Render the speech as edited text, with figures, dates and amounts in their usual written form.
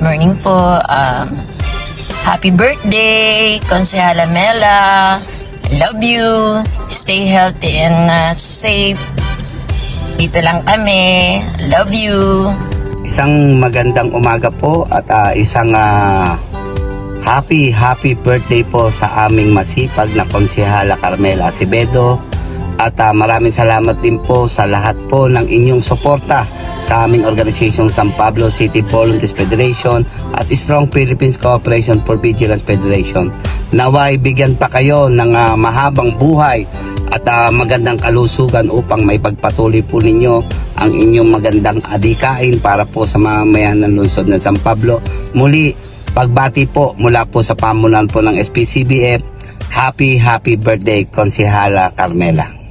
morning po. Happy birthday, Konsehala Mela. I love you. Stay healthy and safe. Dito lang kami. Love you. Isang magandang umaga po at isang happy birthday po sa aming masipag na Konsehala Carmela Acevedo. At maraming salamat din po sa lahat po ng inyong suporta sa aming organisasyon San Pablo City Volunteers Federation at Strong Philippines Cooperation for Vigilance Federation. Naway bigyan pa kayo ng mahabang buhay at magandang kalusugan upang may pagpatuloy po ninyo ang inyong magandang adikain para po sa mamamayan ng lungsod ng San Pablo. Muli, pagbati po mula po sa pamunuan po ng SPCBF. Happy birthday, Konsehala Carmela.